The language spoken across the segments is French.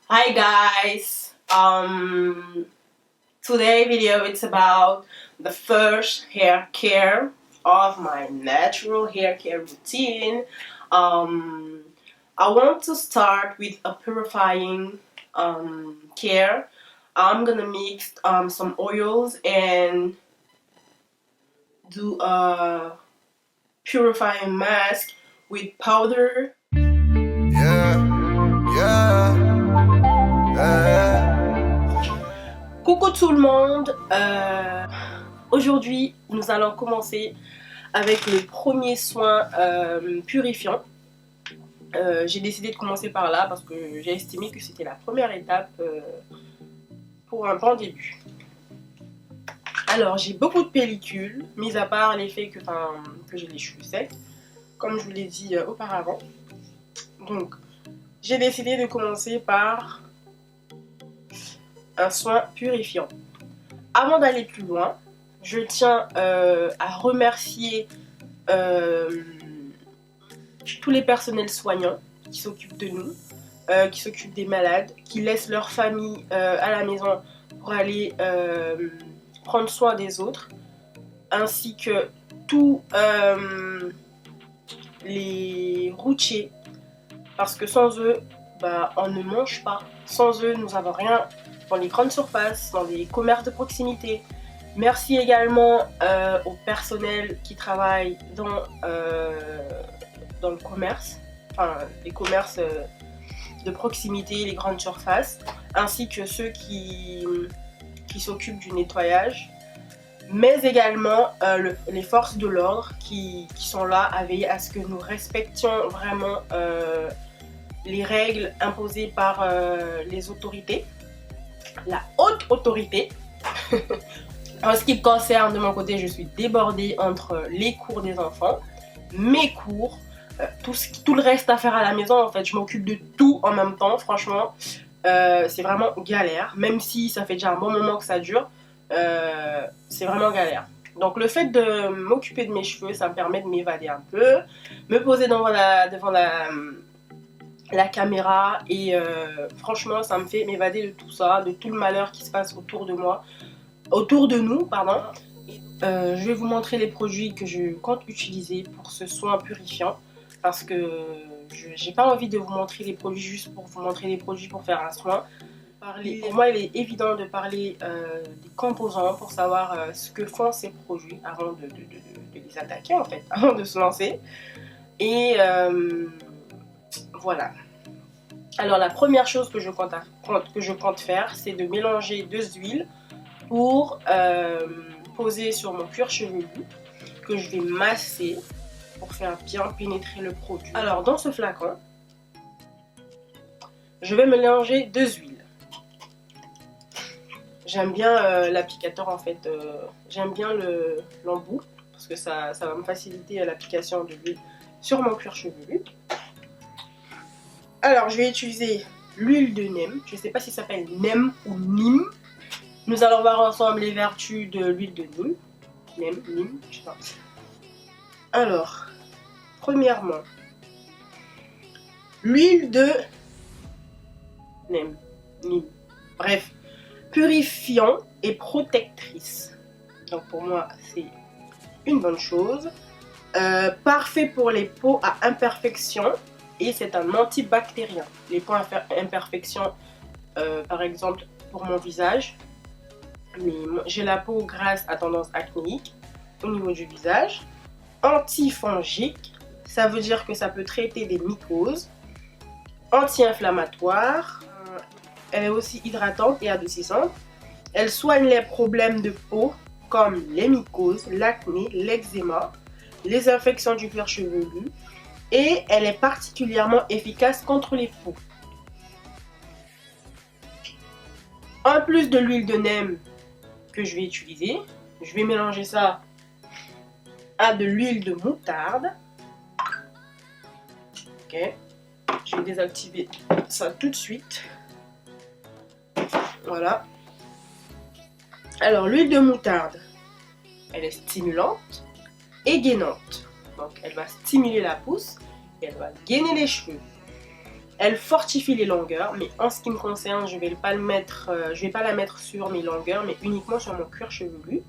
Hi guys, today video it's about the first hair care of my natural hair care routine. I want to start with a purifying care. I'm gonna mix some oils and do a purifying mask with powder. Coucou tout le monde, aujourd'hui nous allons commencer avec le premier soin purifiant. J'ai décidé de commencer par là parce que j'ai estimé que c'était la première étape pour un bon début. Alors j'ai beaucoup de pellicules, mis à part les faits que j'ai les cheveux secs, comme je vous l'ai dit auparavant. Donc j'ai décidé de commencer par un soin purifiant. Avant d'aller plus loin, je tiens à remercier tous les personnels soignants qui s'occupent de nous, qui s'occupent des malades, qui laissent leur famille à la maison pour aller prendre soin des autres, ainsi que tous les routiers, parce que sans eux, on ne mange pas. Sans eux, nous n'avons rien dans les grandes surfaces, dans les commerces de proximité. Merci également au personnel qui travaille dans le commerce, enfin les commerces de proximité, les grandes surfaces, ainsi que ceux qui s'occupent du nettoyage, mais également les forces de l'ordre qui sont là à veiller à ce que nous respections vraiment les règles imposées par les autorités, la haute autorité. En ce qui me concerne, de mon côté, je suis débordée entre les cours des enfants, mes cours, tout le reste à faire à la maison. En fait, je m'occupe de tout en même temps. Franchement, c'est vraiment galère. Même si ça fait déjà un bon moment que ça dure, c'est vraiment galère. Donc le fait de m'occuper de mes cheveux, ça me permet de m'évader un peu, me poser devant la caméra et franchement ça me fait m'évader de tout ça, de tout le malheur qui se passe autour de nous, pardon. Je vais vous montrer les produits que je compte utiliser pour ce soin purifiant, parce que j'ai pas envie de vous montrer les produits juste pour vous montrer les produits pour faire un soin. Pour moi, il est évident de parler des composants pour savoir ce que font ces produits avant de les attaquer, en fait, avant de se lancer. Et voilà. Alors la première chose que je compte faire, c'est de mélanger 2 huiles pour poser sur mon cuir chevelu, que je vais masser pour faire bien pénétrer le produit. Alors dans ce flacon, je vais mélanger 2 huiles. J'aime bien l'applicateur en fait, j'aime bien l'embout parce que ça va me faciliter l'application de l'huile sur mon cuir chevelu. Alors je vais utiliser l'huile de neem, je ne sais pas si ça s'appelle neem ou neem. Nous allons voir ensemble les vertus de l'huile de neem. Neem, je sais pas. Alors, premièrement, l'huile de neem. Bref, purifiant et protectrice. Donc pour moi, c'est une bonne chose. Parfait pour les peaux à imperfection et c'est un antibactérien. Les peaux à imperfection, par exemple pour mon visage, mais j'ai la peau grasse à tendance acnéique au niveau du visage. Antifongique, ça veut dire que ça peut traiter des mycoses. Anti-inflammatoire, elle est aussi hydratante et adoucissante. Elle soigne les problèmes de peau comme les mycoses, l'acné, l'eczéma, les infections du cuir chevelu et elle est particulièrement efficace contre les peaux. En plus de l'huile de neem que je vais utiliser, je vais mélanger ça à de l'huile de moutarde. Ok, je vais désactiver ça tout de suite. Voilà. Alors l'huile de moutarde, elle est stimulante et gainante. Donc elle va stimuler la pousse et elle va gainer les cheveux. Elle fortifie les longueurs, mais en ce qui me concerne, je vais pas la mettre sur mes longueurs, mais uniquement sur mon cuir chevelu.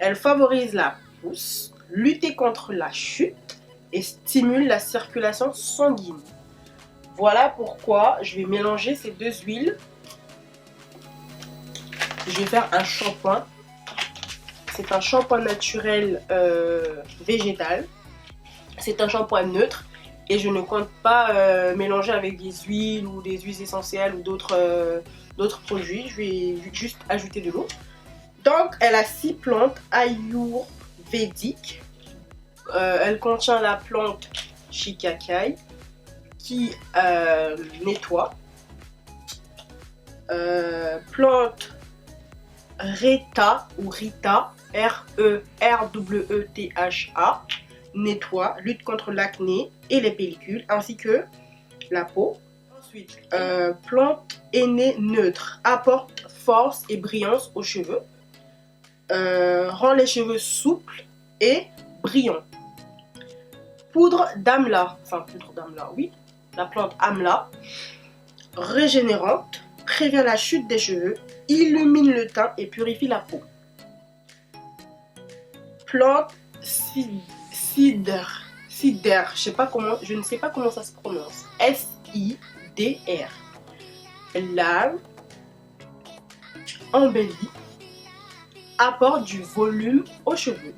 Elle favorise la pousse, lutte contre la chute et stimule la circulation sanguine. Voilà pourquoi je vais mélanger ces deux huiles. Je vais faire un shampoing. C'est un shampoing naturel végétal. C'est un shampoing neutre. Et je ne compte pas mélanger avec des huiles ou des huiles essentielles ou d'autres produits. Je vais juste ajouter de l'eau. Donc, elle a 6 plantes ayurvédiques. Elle contient la plante Shikakai qui nettoie. Plante Reta ou Rita, R-E-R-W-E-T-H-A, nettoie, lutte contre l'acné et les pellicules ainsi que la peau. Ensuite, plante aînée neutre, apporte force et brillance aux cheveux, rend les cheveux souples et brillants. Poudre d'amla, oui, la plante amla, régénérante, prévient la chute des cheveux, illumine le teint et purifie la peau. Plante cidre, je ne sais pas comment ça se prononce. S-I-D-R. Lave, embellit, apporte du volume aux cheveux,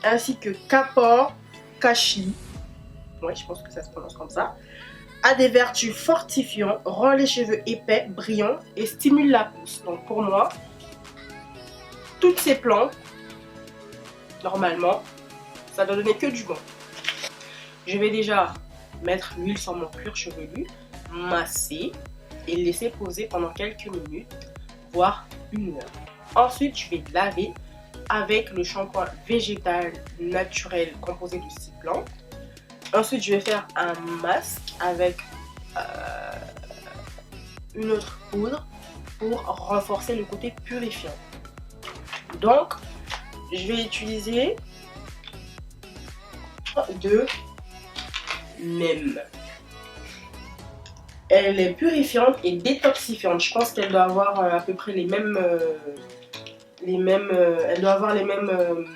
ainsi que Kapor Kashi. Ouais, je pense que ça se prononce comme ça. A des vertus fortifiantes, rend les cheveux épais, brillants et stimule la pousse. Donc pour moi, toutes ces plantes, normalement, ça doit donner que du bon. Je vais déjà mettre l'huile sur mon cuir chevelu, masser et laisser poser pendant quelques minutes, voire 1 heure. Ensuite, je vais laver avec le shampoing végétal naturel composé de 6 plantes. Ensuite, je vais faire un masque avec une autre poudre pour renforcer le côté purifiant. Donc, je vais utiliser de Neem. Elle est purifiante et détoxifiante. Je pense qu'elle doit avoir à peu près elle doit avoir les mêmes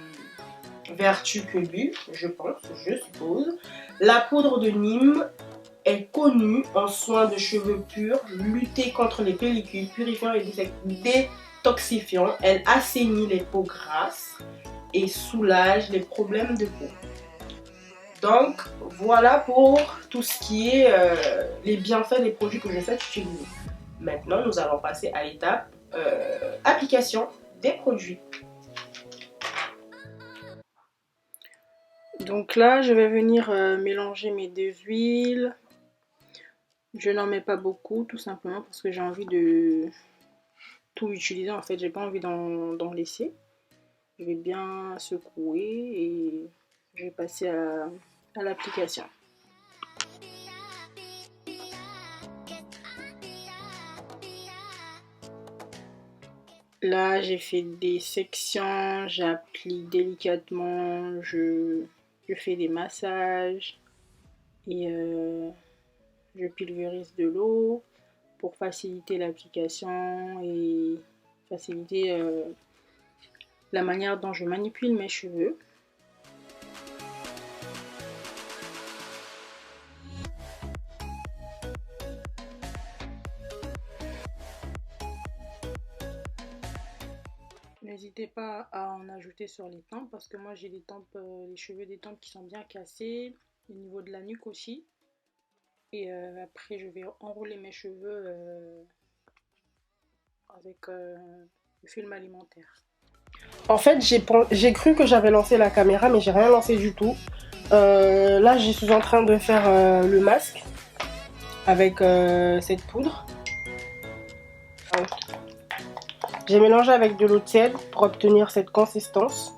vertus que l'huile, je suppose. La poudre de Neem est connue en soins de cheveux purs, lutter contre les pellicules, purifiant et détoxifiant. Elle assainit les peaux grasses et soulage les problèmes de peau. Donc voilà pour tout ce qui est les bienfaits des produits que je souhaite utiliser. Maintenant, nous allons passer à l'étape application des produits. Donc là, je vais venir mélanger mes deux huiles. Je n'en mets pas beaucoup, tout simplement parce que j'ai envie de tout utiliser. En fait, j'ai pas envie d'en laisser. Je vais bien secouer et je vais passer à l'application. Là, j'ai fait des sections, j'applique délicatement, je fais des massages et je pulvérise de l'eau pour faciliter l'application et faciliter la manière dont je manipule mes cheveux. N'hésitez pas à en ajouter sur les tempes parce que moi j'ai les cheveux des tempes qui sont bien cassés, au niveau de la nuque aussi. Et après je vais enrouler mes cheveux avec le film alimentaire. En fait j'ai cru que j'avais lancé la caméra mais j'ai rien lancé du tout. Là je suis en train de faire le masque avec cette poudre. J'ai mélangé avec de l'eau tiède pour obtenir cette consistance,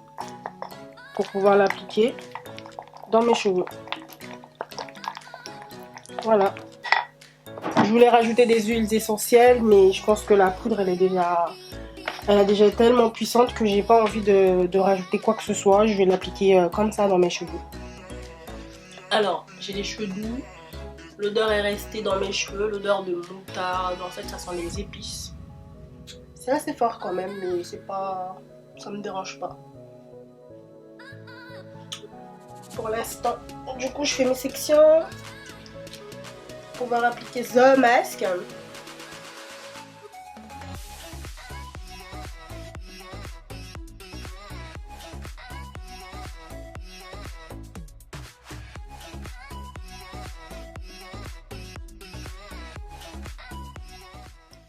pour pouvoir l'appliquer dans mes cheveux. Voilà. Je voulais rajouter des huiles essentielles, mais je pense que la poudre elle est déjà tellement puissante que j'ai pas envie de rajouter quoi que ce soit. Je vais l'appliquer comme ça dans mes cheveux. Alors, j'ai les cheveux doux, L'odeur est restée dans mes cheveux, l'odeur de moutarde, en fait ça sent les épices. C'est assez fort quand même, mais c'est pas... ça me dérange pas. Pour l'instant, du coup je fais mes sections pour pouvoir appliquer The Mask.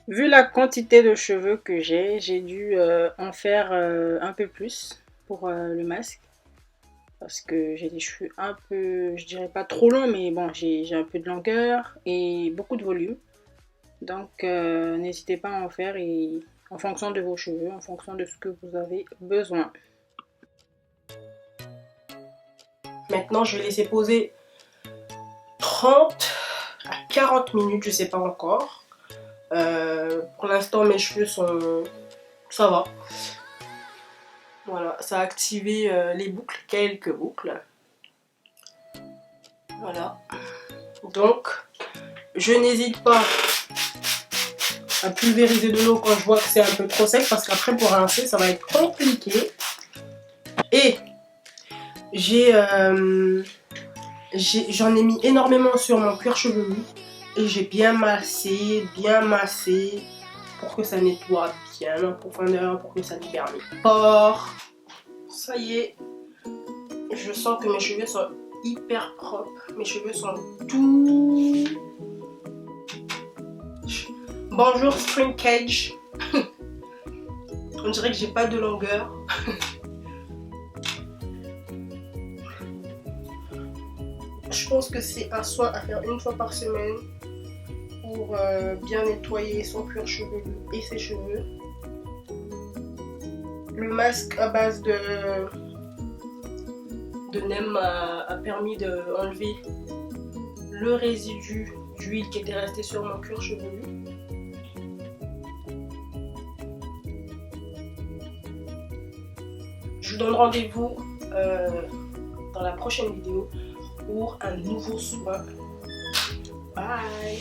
Vu la quantité de cheveux que j'ai dû en faire un peu plus pour le masque. Parce que j'ai des cheveux un peu, je dirais pas trop longs, mais bon, j'ai un peu de longueur et beaucoup de volume. Donc n'hésitez pas à en faire et en fonction de vos cheveux, en fonction de ce que vous avez besoin. Maintenant je vais laisser poser 30 à 40 minutes, je sais pas encore. Pour l'instant mes cheveux sont... ça va. Voilà, ça a activé les boucles, quelques boucles. Voilà. Donc, je n'hésite pas à pulvériser de l'eau quand je vois que c'est un peu trop sec parce qu'après pour rincer ça va être compliqué. Et j'en ai mis énormément sur mon cuir chevelu et j'ai bien massé pour que ça nettoie bien en profondeur, pour que ça libère mes pores. Ça y est, je sens que mes cheveux sont hyper propres, mes cheveux sont tout... Bonjour Spring Cage. On dirait que j'ai pas de longueur. Je pense que c'est un soin à faire une fois par semaine pour bien nettoyer son cuir chevelu et ses cheveux. Le masque à base de neem a permis d'enlever le résidu d'huile qui était resté sur mon cuir chevelu. Je vous donne rendez-vous dans la prochaine vidéo pour un nouveau soin. Bye!